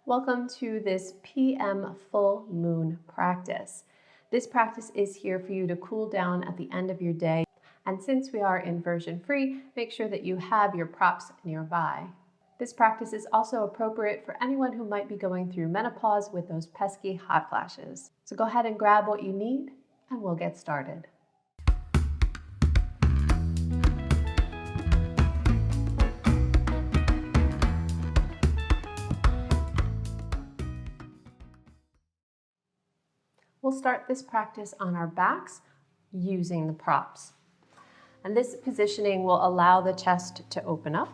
Welcome to this PM full moon practice. This practice is here for you to cool down at the end of your day. And since we are inversion free, make sure that you have your props nearby. This practice is also appropriate for anyone who might be going through menopause with those pesky hot flashes. So go ahead and grab what you need and we'll get started. We'll start this practice on our backs using the props. And this positioning will allow the chest to open up.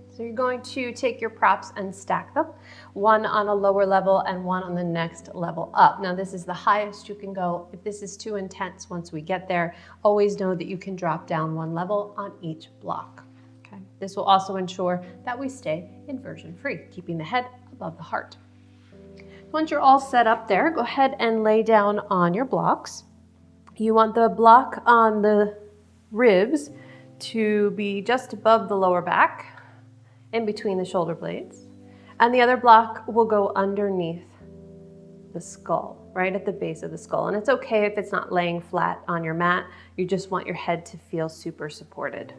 So you're going to take your props and stack them, one on a lower level and one on the next level up. Now this is the highest you can go. If this is too intense once we get there, always know that you can drop down one level on each block. Okay. This will also ensure that we stay inversion free, keeping the head above the heart. Once you're all set up there, go ahead and lay down on your blocks. You want the block on the ribs to be just above the lower back, in between the shoulder blades. And the other block will go underneath the skull, right at the base of the skull. And it's okay if it's not laying flat on your mat. You just want your head to feel super supported.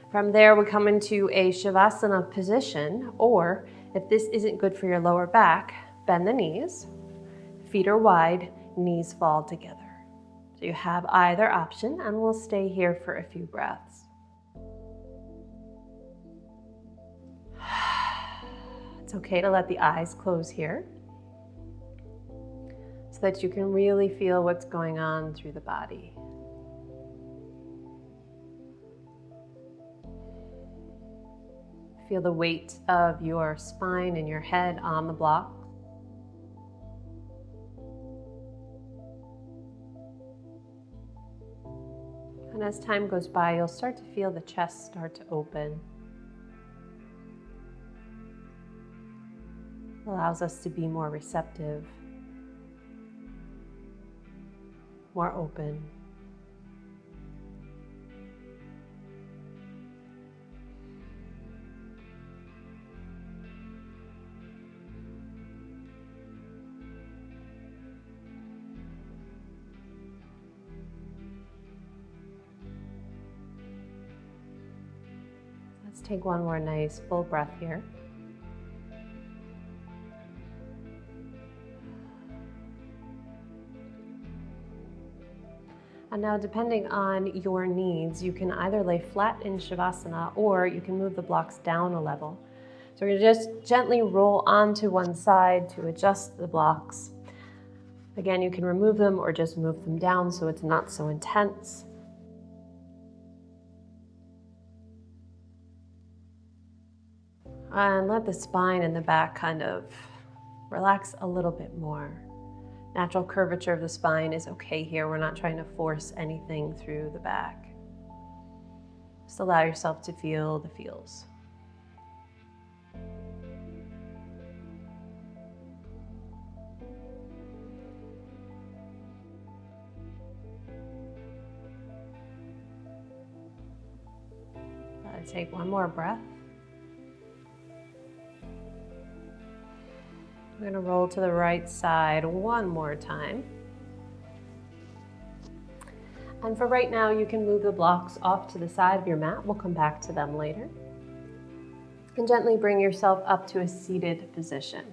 From there, we come into a Shavasana position, or if this isn't good for your lower back, bend the knees, feet are wide, knees fall together. So you have either option, and we'll stay here for a few breaths. It's okay to let the eyes close here so that you can really feel what's going on through the body. Feel the weight of your spine and your head on the block. And as time goes by, you'll start to feel the chest start to open. It allows us to be more receptive, more open. Let's take one more nice full breath here. And now, depending on your needs, you can either lay flat in Shavasana or you can move the blocks down a level. So we're going to just gently roll onto one side to adjust the blocks. Again, you can remove them or just move them down so it's not so intense. And let the spine and the back kind of relax a little bit more. Natural curvature of the spine is okay here. We're not trying to force anything through the back. Just allow yourself to feel the feels. Take one more breath. We're going to roll to the right side one more time. And for right now, you can move the blocks off to the side of your mat. We'll come back to them later. And gently bring yourself up to a seated position.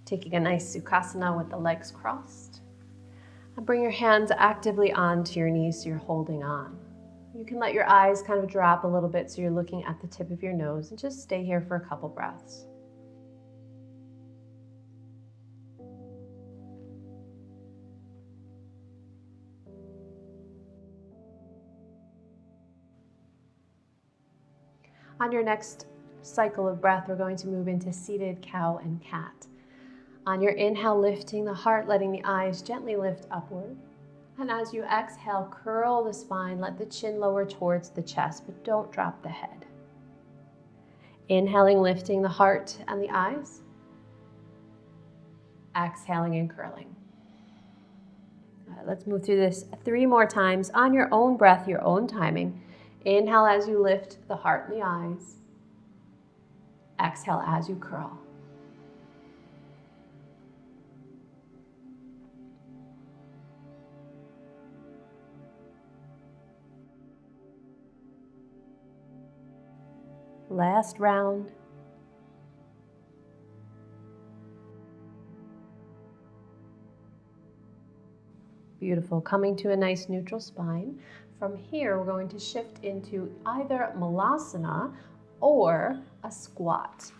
Taking a nice Sukhasana with the legs crossed. And bring your hands actively onto your knees so you're holding on. You can let your eyes kind of drop a little bit so you're looking at the tip of your nose, and just stay here for a couple breaths. On your next cycle of breath, we're going to move into seated cow and cat. On your inhale, lifting the heart, letting the eyes gently lift upward. And as you exhale, curl the spine, let the chin lower towards the chest, but don't drop the head. Inhaling, lifting the heart and the eyes. Exhaling and curling. Let's move through this 3 more times on your own breath, your own timing. Inhale as you lift the heart and the eyes. Exhale as you curl. Last round. Beautiful. Coming to a nice neutral spine. From here, we're going to shift into either Malasana or a squat.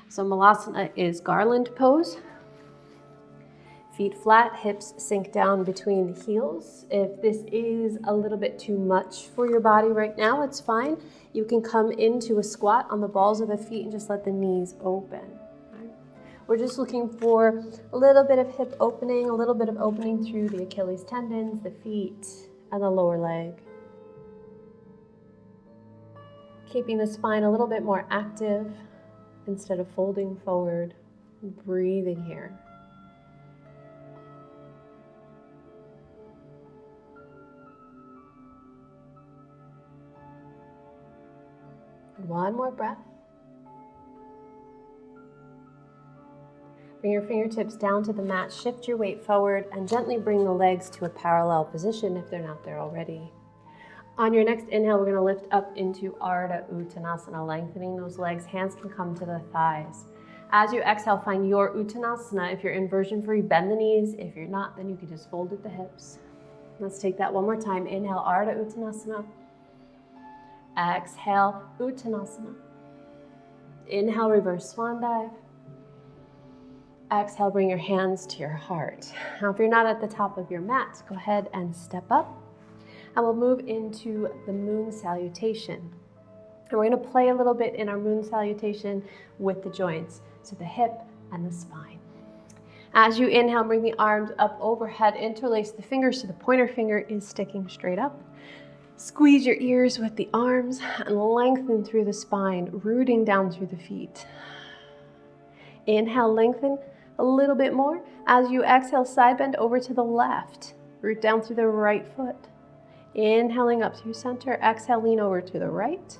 So Malasana is garland pose. Feet flat, hips sink down between the heels. If this is a little bit too much for your body right now, it's fine. You can come into a squat on the balls of the feet and just let the knees open. We're just looking for a little bit of hip opening, a little bit of opening through the Achilles tendons, the feet, and the lower leg. Keeping the spine a little bit more active instead of folding forward. Breathing here. One more breath. Bring your fingertips down to the mat, shift your weight forward, and gently bring the legs to a parallel position if they're not there already. On your next inhale, we're going to lift up into Ardha Uttanasana, lengthening those legs. Hands can come to the thighs. As you exhale, find your Uttanasana. If you're inversion free, bend the knees. If you're not, then you can just fold at the hips. Let's take that one more time. Inhale, Ardha Uttanasana. Exhale, Uttanasana. Inhale, reverse swan dive. Exhale, bring your hands to your heart. Now, if you're not at the top of your mat, go ahead and step up. And we'll move into the moon salutation. And we're going to play a little bit in our moon salutation with the joints, so the hip and the spine. As you inhale, bring the arms up overhead, interlace the fingers so the pointer finger is sticking straight up. Squeeze your ears with the arms and lengthen through the spine, rooting down through the feet. Inhale, lengthen a little bit more. As you exhale, side bend over to the left. Root down through the right foot. Inhaling up through center. Exhale, lean over to the right.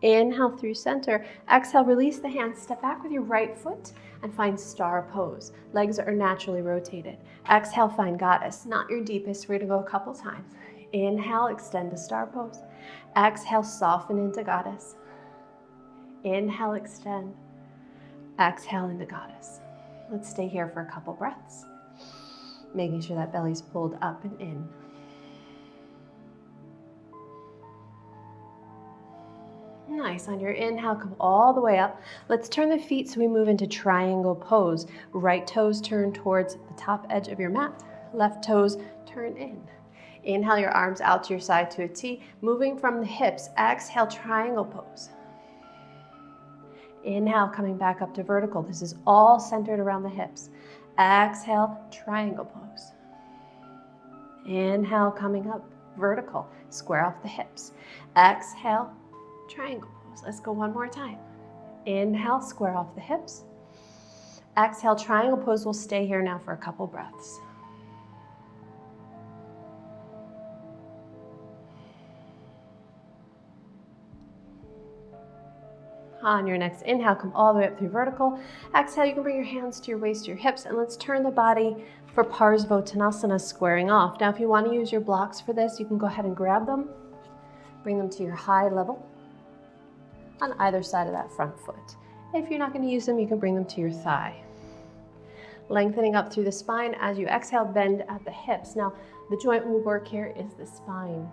Inhale through center. Exhale, release the hands. Step back with your right foot and find star pose. Legs are naturally rotated. Exhale, find goddess. Not your deepest. We're going to go a couple times. Inhale, extend to star pose. Exhale, soften into goddess. Inhale, extend. Exhale into goddess. Let's stay here for a couple breaths, making sure that belly's pulled up and in. Nice. On your inhale, come all the way up. Let's turn the feet so we move into triangle pose. Right toes turn towards the top edge of your mat. Left toes turn in. Inhale your arms out to your side to a T. Moving from the hips, exhale, triangle pose. Inhale, coming back up to vertical. This is all centered around the hips. Exhale, triangle pose. Inhale, coming up, vertical. Square off the hips. Exhale, triangle pose. Let's go one more time. Inhale, square off the hips. Exhale, triangle pose. We'll stay here now for a couple breaths. On your next inhale, come all the way up through vertical. Exhale, you can bring your hands to your waist, your hips, and let's turn the body for Parsvottanasana, squaring off. Now, if you want to use your blocks for this, you can go ahead and grab them. Bring them to your high level on either side of that front foot. If you're not going to use them, you can bring them to your thigh. Lengthening up through the spine. As you exhale, bend at the hips. Now, the joint we'll work here is the spine.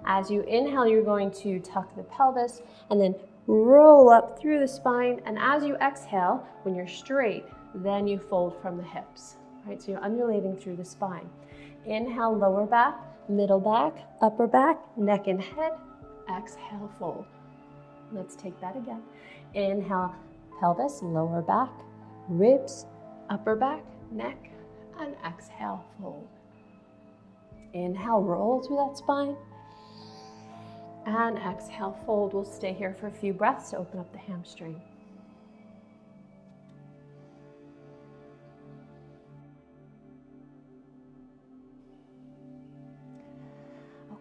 As you inhale, you're going to tuck the pelvis and then roll up through the spine. And as you exhale, when you're straight, then you fold from the hips. Right? So you're undulating through the spine. Inhale, lower back, middle back, upper back, neck and head. Exhale, fold. Let's take that again. Inhale, pelvis, lower back, ribs, upper back, neck, and exhale, fold. Inhale, roll through that spine. And exhale, fold. We'll stay here for a few breaths to open up the hamstring.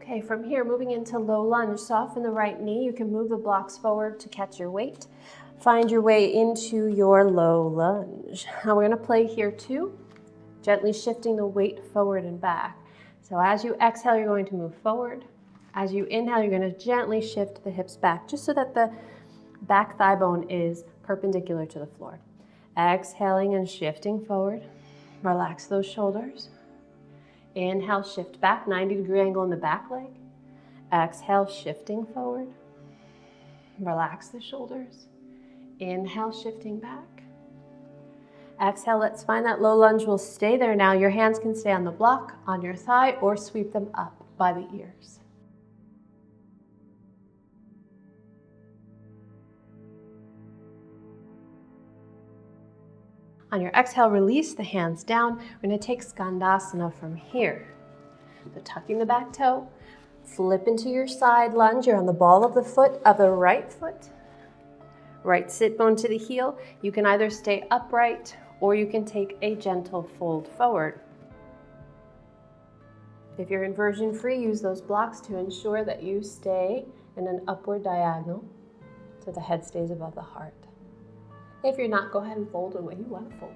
Okay, from here, moving into low lunge, soften the right knee. You can move the blocks forward to catch your weight. Find your way into your low lunge. Now we're gonna play here too, gently shifting the weight forward and back. So as you exhale, you're going to move forward. As you inhale, you're gonna gently shift the hips back, just so that the back thigh bone is perpendicular to the floor. Exhaling and shifting forward. Relax those shoulders. Inhale, shift back, 90-degree angle in the back leg. Exhale, shifting forward. Relax the shoulders. Inhale, shifting back. Exhale, let's find that low lunge. We'll stay there now. Your hands can stay on the block, on your thigh, or sweep them up by the ears. On your exhale, release the hands down. We're going to take Skandasana from here. So tucking the back toe, flip into your side lunge. You're on the ball of the foot of the right foot. Right sit bone to the heel. You can either stay upright or you can take a gentle fold forward. If you're inversion free, use those blocks to ensure that you stay in an upward diagonal so the head stays above the heart. If you're not, go ahead and fold the way you want to fold.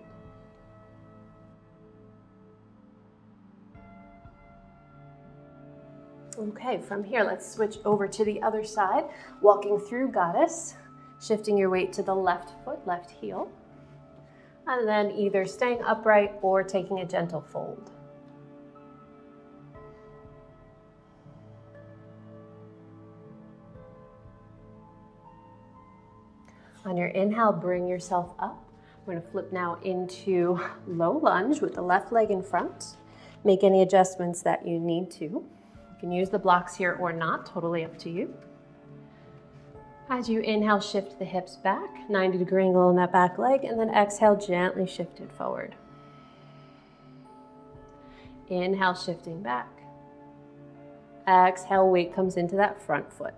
Okay, from here, let's switch over to the other side. Walking through Goddess, shifting your weight to the left foot, left heel. And then either staying upright or taking a gentle fold. On your inhale, bring yourself up. We're going to flip now into low lunge with the left leg in front. Make any adjustments that you need to. You can use the blocks here or not, totally up to you. As you inhale, shift the hips back, 90-degree angle in that back leg, and then exhale, gently shift it forward. Inhale, shifting back. Exhale, weight comes into that front foot.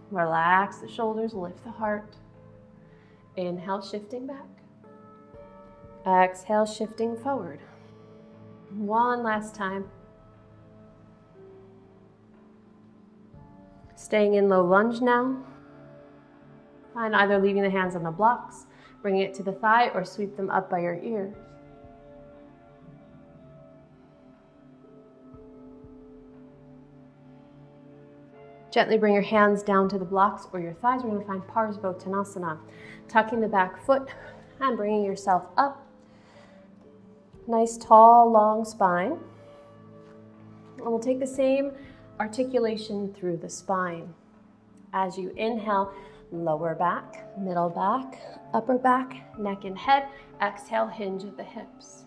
Relax the shoulders, lift the heart. Inhale, shifting back. Exhale, shifting forward. One last time. Staying in low lunge now. Find either leaving the hands on the blocks, bringing it to the thigh, or sweep them up by your ears. Gently bring your hands down to the blocks or your thighs. We're going to find Parsvottanasana. Tucking the back foot and bringing yourself up. Nice, tall, long spine. And we'll take the same articulation through the spine. As you inhale, lower back, middle back, upper back, neck and head. Exhale, hinge at the hips.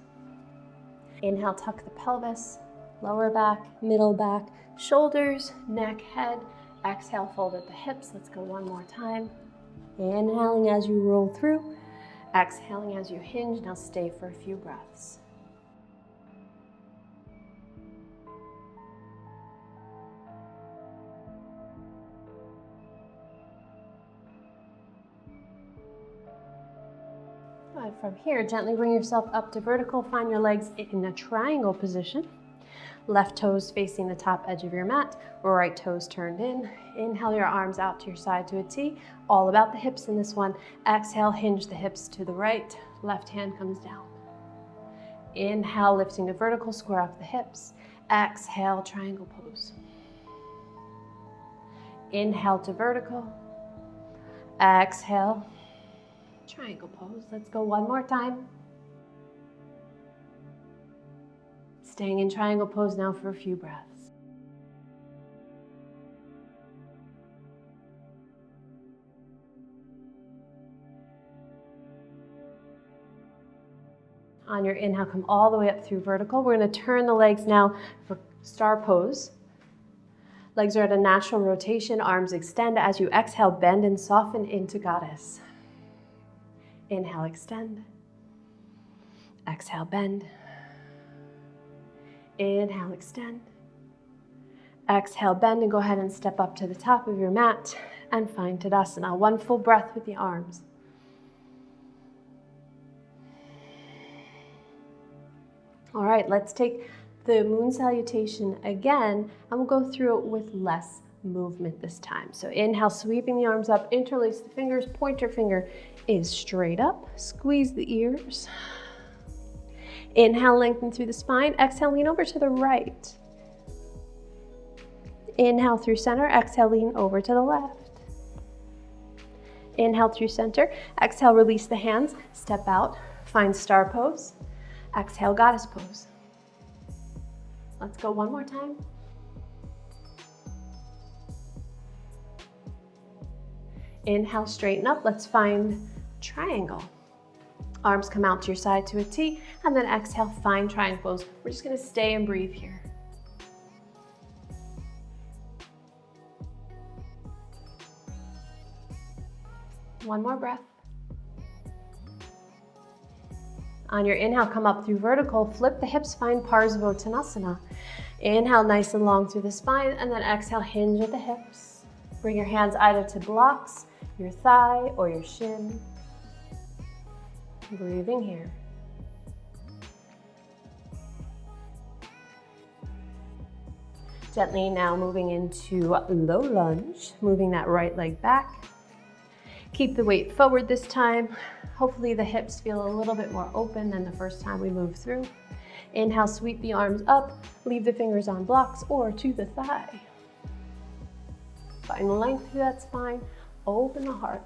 Inhale, tuck the pelvis, lower back, middle back, shoulders, neck, head. Exhale, fold at the hips. Let's go one more time. Inhaling as you roll through. Exhaling as you hinge. Now stay for a few breaths. And from here, gently bring yourself up to vertical. Find your legs in a triangle position. Left toes facing the top edge of your mat, right toes turned in. Inhale your arms out to your side to a T. All about the hips in this one. Exhale, hinge the hips to the right. Left hand comes down. Inhale, lifting to vertical, square up the hips. Exhale, triangle pose. Inhale to vertical. Exhale, triangle pose. Let's go one more time. Staying in triangle pose now for a few breaths. On your inhale, come all the way up through vertical. We're going to turn the legs now for star pose. Legs are at a natural rotation, arms extend. As you exhale, bend and soften into Goddess. Inhale, extend. Exhale, bend. Inhale, extend. Exhale, bend, and go ahead and step up to the top of your mat and find Tadasana. One full breath with the arms. All right, let's take the moon salutation again, and we'll go through it with less movement this time. So inhale, sweeping the arms up, interlace the fingers, pointer finger is straight up, squeeze the ears. Inhale, lengthen through the spine, exhale, lean over to the right. Inhale through center, exhale, lean over to the left. Inhale through center, exhale, release the hands, step out, find star pose, exhale, goddess pose. Let's go one more time. Inhale, straighten up. Let's find triangle. Arms come out to your side to a T, and then exhale, find triangle pose. We're just gonna stay and breathe here. One more breath. On your inhale, come up through vertical, flip the hips, find Parsvottanasana. Inhale, nice and long through the spine, and then exhale, hinge at the hips. Bring your hands either to blocks, your thigh, or your shin. Breathing here. Gently now moving into low lunge, moving that right leg back. Keep the weight forward this time. Hopefully the hips feel a little bit more open than the first time we moved through. Inhale, sweep the arms up, leave the fingers on blocks or to the thigh. Find length through that spine, open the heart.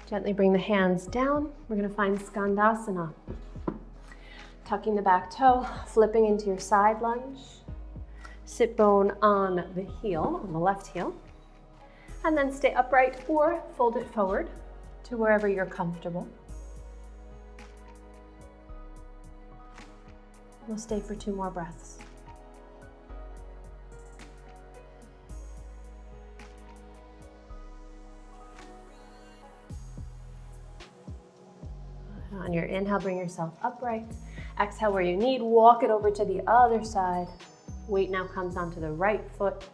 Gently bring the hands down. We're gonna find Skandasana. Tucking the back toe, flipping into your side lunge. Sit bone on the heel, on the left heel. And then stay upright or fold it forward to wherever you're comfortable. We'll stay for 2 more breaths. On your inhale, bring yourself upright. Exhale where you need, walk it over to the other side. Weight now comes onto the right foot.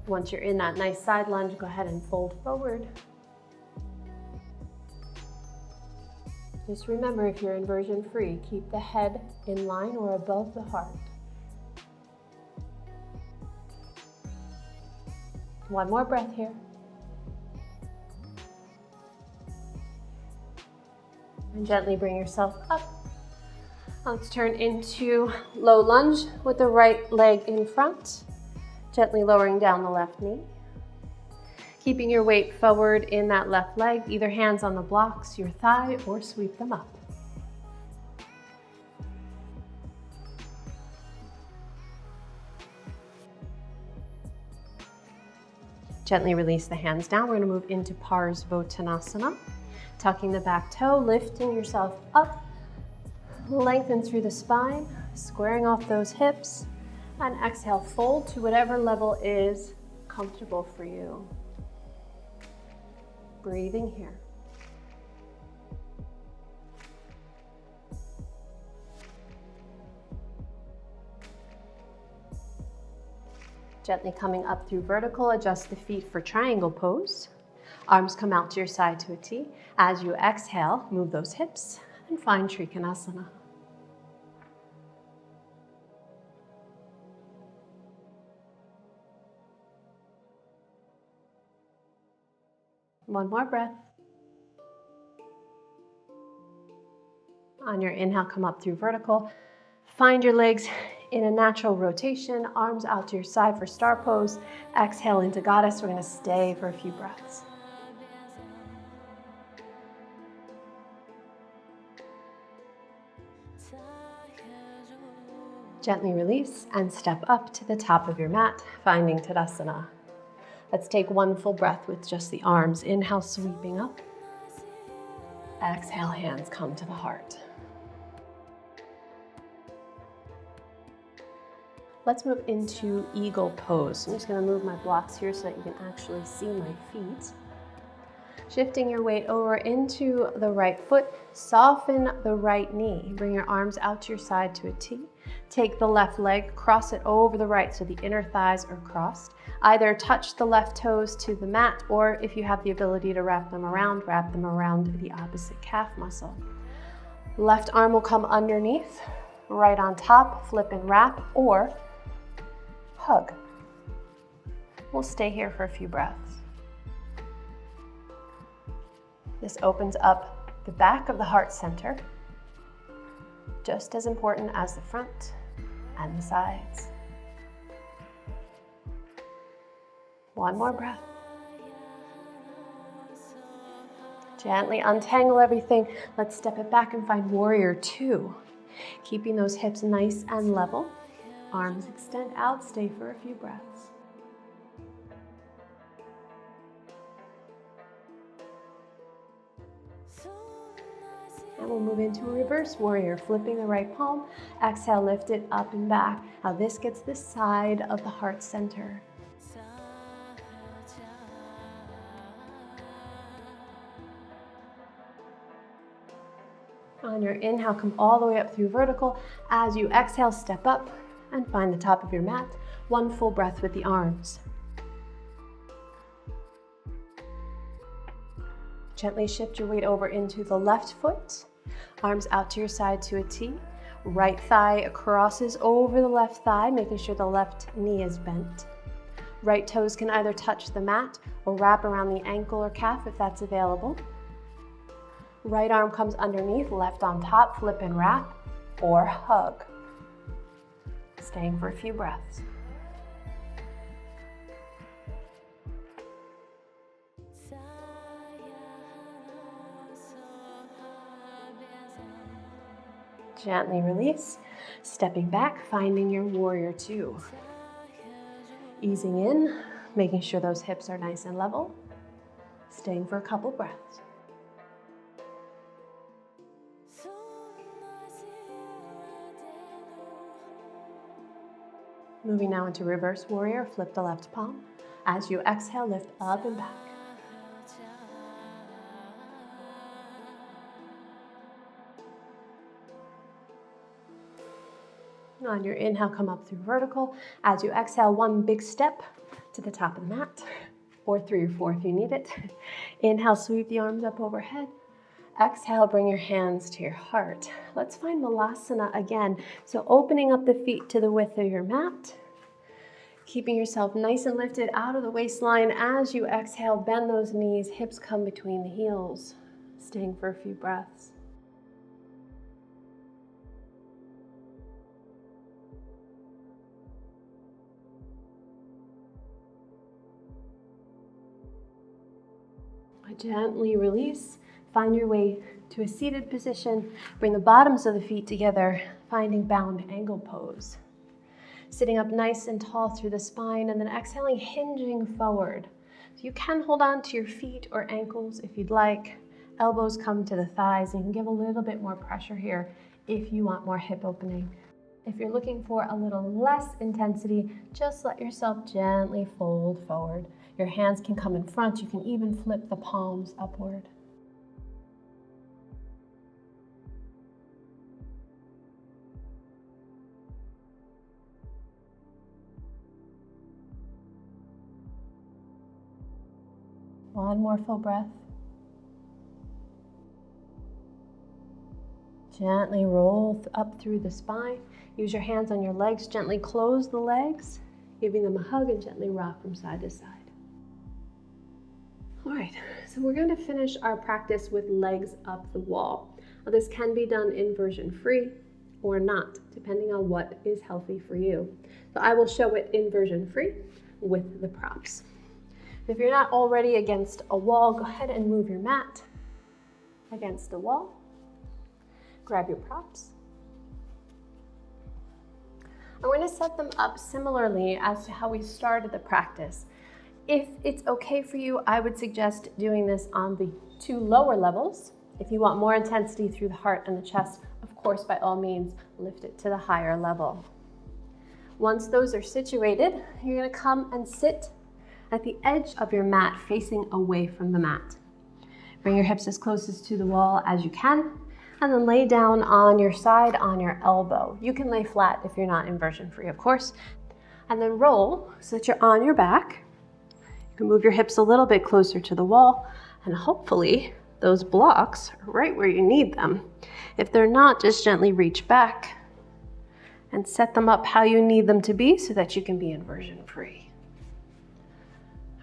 Once you're in that nice side lunge, go ahead and fold forward. Just remember, if you're inversion free, keep the head in line or above the heart. One more breath here. And gently bring yourself up. Let's turn into low lunge with the right leg in front. Gently lowering down the left knee. Keeping your weight forward in that left leg, either hands on the blocks, your thigh, or sweep them up. Gently release the hands down. We're going to move into Parsvottanasana. Tucking the back toe, lifting yourself up. Lengthen through the spine, squaring off those hips. And exhale, fold to whatever level is comfortable for you. Breathing here. Gently coming up through vertical, adjust the feet for triangle pose. Arms come out to your side to a T. As you exhale, move those hips and find Trikonasana. One more breath. On your inhale, come up through vertical. Find your legs in a natural rotation, arms out to your side for star pose. Exhale into goddess. We're going to stay for a few breaths. Gently release and step up to the top of your mat, finding Tadasana. Let's take one full breath with just the arms. Inhale, sweeping up. Exhale, hands come to the heart. Let's move into eagle pose. I'm just going to move my blocks here so that you can actually see my feet. Shifting your weight over into the right foot, soften the right knee. Bring your arms out to your side to a T. Take the left leg, cross it over the right so the inner thighs are crossed. Either touch the left toes to the mat, or if you have the ability to wrap them around the opposite calf muscle. Left arm will come underneath, right on top, flip and wrap, or hug. We'll stay here for a few breaths. This opens up the back of the heart center, just as important as the front and the sides. One more breath. Gently untangle everything. Let's step it back and find warrior two. Keeping those hips nice and level. Arms extend out, stay for a few breaths. And we'll move into a reverse warrior, flipping the right palm. Exhale, lift it up and back. Now this gets the side of the heart center. On your inhale, come all the way up through vertical. As you exhale, step up and find the top of your mat. One full breath with the arms. Gently shift your weight over into the left foot. Arms out to your side to a T. Right thigh crosses over the left thigh, making sure the left knee is bent. Right toes can either touch the mat or wrap around the ankle or calf if that's available. Right arm comes underneath, left on top, flip and wrap, or hug. Staying for a few breaths. Gently release, stepping back, finding your warrior two. Easing in, making sure those hips are nice and level. Staying for a couple breaths. Moving now into reverse warrior, flip the left palm. As you exhale, lift up and back. On your inhale, come up through vertical. As you exhale, one big step to the top of the mat, or 3 or 4 if you need it. Inhale, sweep the arms up overhead. Exhale, bring your hands to your heart. Let's find Malasana again. So opening up the feet to the width of your mat. Keeping yourself nice and lifted out of the waistline. As you exhale, bend those knees, hips come between the heels. Staying for a few breaths. Gently release. Find your way to a seated position. Bring the bottoms of the feet together, finding bound angle pose. Sitting up nice and tall through the spine, and then exhaling, hinging forward. So you can hold on to your feet or ankles if you'd like. Elbows come to the thighs. You can give a little bit more pressure here if you want more hip opening. If you're looking for a little less intensity, just let yourself gently fold forward. Your hands can come in front. You can even flip the palms upward. One more full breath. Gently roll up through the spine. Use your hands on your legs. Gently close the legs, giving them a hug, and gently rock from side to side. All right, so we're going to finish our practice with legs up the wall. Now, this can be done inversion free or not, depending on what is healthy for you. So I will show it inversion free with the props. If you're not already against a wall, go ahead and move your mat against the wall. Grab your props. I'm going to set them up similarly as to how we started the practice. If it's okay for you, I would suggest doing this on the 2 lower levels. If you want more intensity through the heart and the chest, of course, by all means, lift it to the higher level. Once those are situated, you're going to come and sit at the edge of your mat, facing away from the mat. Bring your hips as close to the wall as you can, and then lay down on your side on your elbow. You can lay flat if you're not inversion free, of course. And then roll so that you're on your back. You can move your hips a little bit closer to the wall, and hopefully those blocks right where you need them. If they're not, just gently reach back and set them up how you need them to be so that you can be inversion free.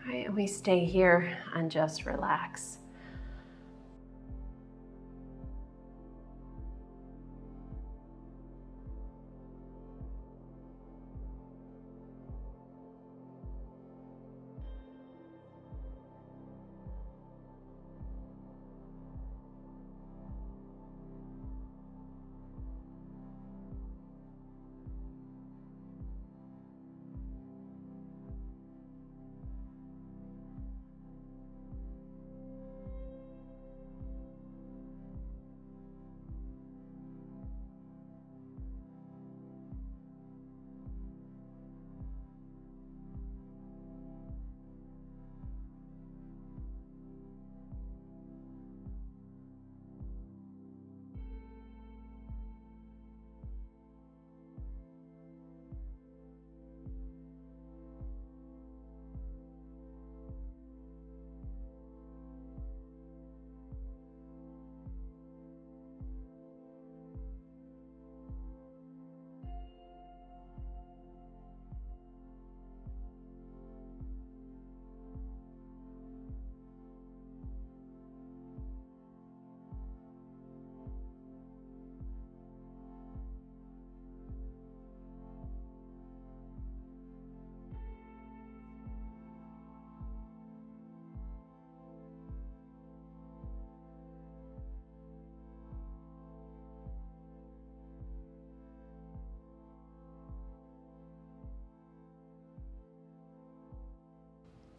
All right, and we stay here and just relax.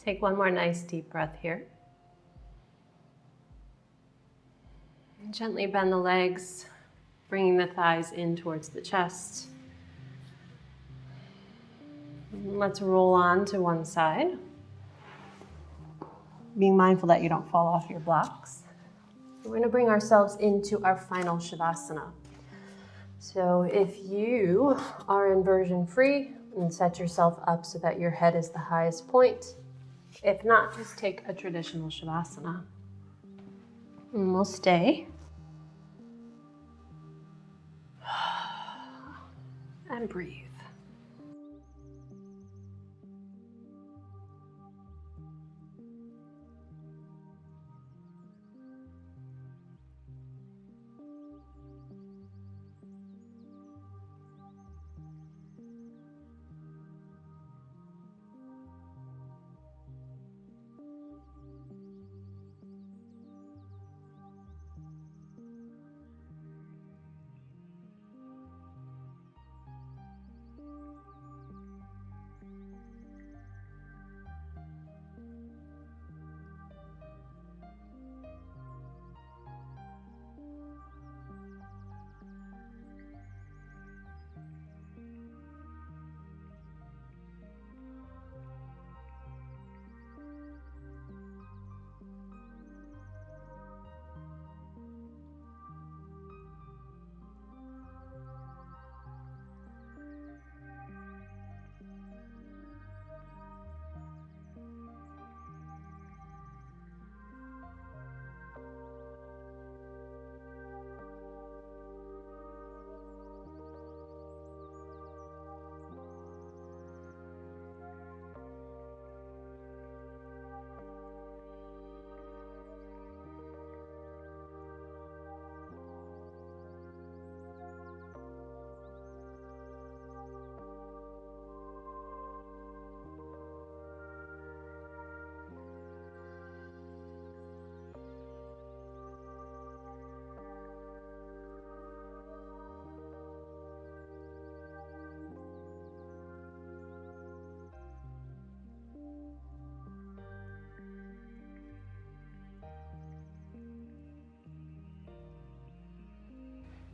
Take one more nice deep breath here. And gently bend the legs, bringing the thighs in towards the chest. And let's roll on to one side. Being mindful that you don't fall off your blocks. We're going to bring ourselves into our final Shavasana. So if you are inversion free, and set yourself up so that your head is the highest point. If not, just take a traditional Shavasana. And we'll stay. And breathe.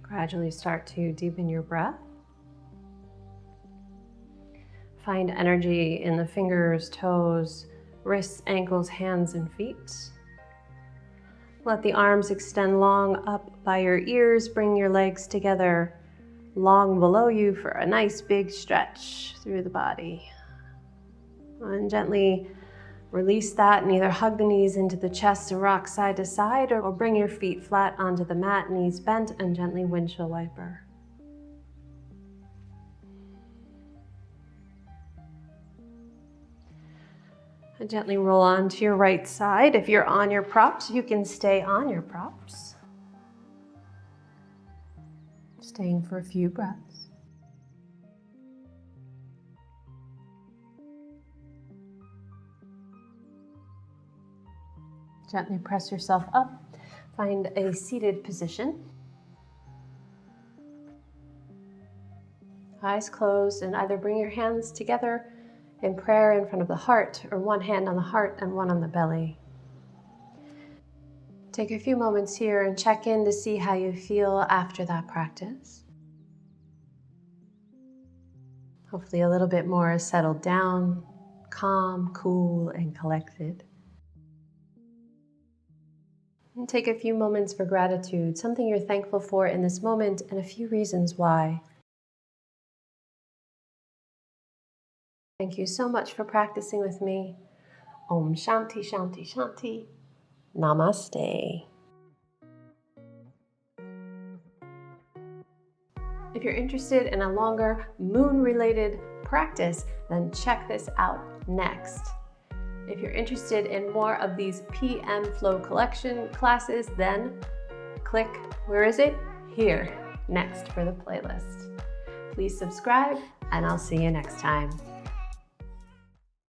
Gradually start to deepen your breath. Find energy in the fingers, toes, wrists, ankles, hands, and feet. Let the arms extend long up by your ears. Bring your legs together long below you for a nice big stretch through the body. And gently Release that and either hug the knees into the chest and rock side to side, or bring your feet flat onto the mat, knees bent, and gently windshield wiper. And gently roll onto your right side. If you're on your props, you can stay on your props. Staying for a few breaths. Gently press yourself up. Find a seated position. Eyes closed, and either bring your hands together in prayer in front of the heart, or one hand on the heart and one on the belly. Take a few moments here and check in to see how you feel after that practice. Hopefully a little bit more settled down, calm, cool, and collected. And take a few moments for gratitude, something you're thankful for in this moment, and a few reasons why. Thank you so much for practicing with me. Om Shanti Shanti Shanti. Namaste. If you're interested in a longer moon-related practice, then check this out next. If you're interested in more of these PM Flow Collection classes, then click, where is it? Here, next for the playlist. Please subscribe, and I'll see you next time.